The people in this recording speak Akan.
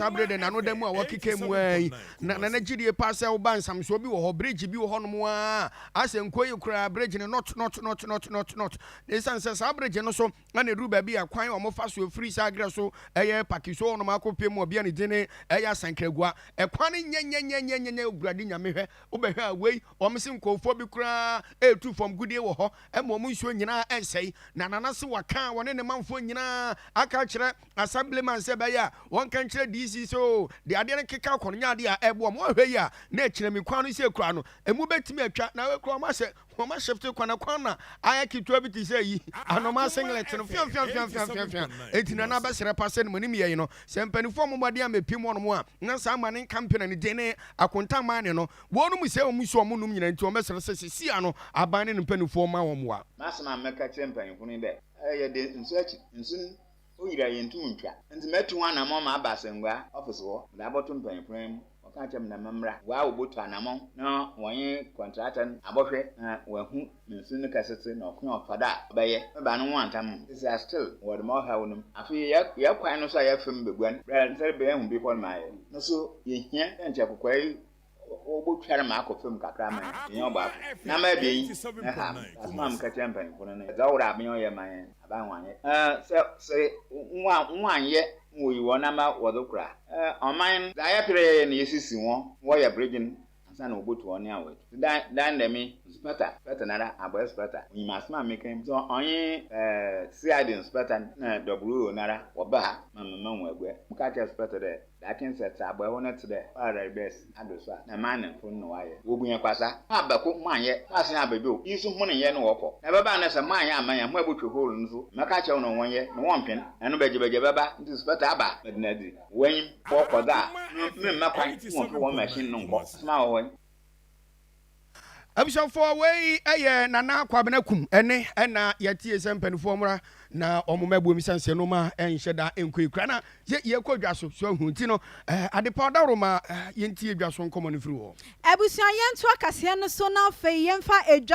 Sabre de nano demu a wakike mu ai na gidie pass e ban sam so bi wo ho bridge bi wo ho no mu a asenkoyi kura bridge ne not the sense sa bridge no so na ne ru ba bi akwan o mo fa so free sa Agreso eye Parkeso no makopem obi ane dine eye asankragua ekwan nye obrade nyame hwe obehwe awei o mse nkofo bi kura etu from gudie wo ho e mo mu nsuo nyina ensei na nanase waka wone ne manfo nyina aka kire assemblyman se be ya won kan kire so the adene keka konya de a ebo mo hwe ya na ekire mi kwan no se kura no emu betimi atwa na we kura ma se ma shift kwana na aya kitwa bi ti se yi anoma singlet no fiam etina na ba sere passe no mani ye no se mpanifo mo mode amepim no mo a na sa mane campaign ne dene akonta mane no wonu mu se mu so mo num nyina nti o mesere se si ano aban ne mpanifo ma wo mo a masema meka kire mpanifo no be ye de nsu achi nsu oyira yentu ntwa nti metu anamo ma abasengwa office wo da aboto mpanifo oka chem na mamra wa obotu anamo na wonye contractor abohwe na wahu nsu ne kasese na okun ofada baye ba no wantam is still word more ha wonum afi ya kwan no so ya fem beguan bra nse be hu bi kon maaye no so ye hia enche kokwai obotware ma akofem kakra ma yen oba na ma be yi asma m ka champion ko ne da wura me oye man aba nwanye se nwanye woyi wona ma wodokura oman da ya pere ne yesisi wo ya bridging ansa na obotu oni awe dan demi spata nara abo spata ni masma mekem so onye CID spata na W nara woba mama nwagwe muka cha spata de that can set abo ho na today para best adosa na man fun no waye wobunya kwasa abako manye ase abedo isu hu ne ye no woko na baba na se manye amanya mu abotwe hole nso maka cha no wonye no wonpen eno beje baba nti spata aba medinadi wen pokoda me makwan mo ko machine no nko ma wo Abishan for way aye nana kwabena kum ene na yatie sempanifo mra na omomabu misanse no ma enhyeda enkoikura na ye kodwa so hunti no adepa daroma yentie dwa so nkomo no firi wo abusuan yentu akase no so na fe yemfa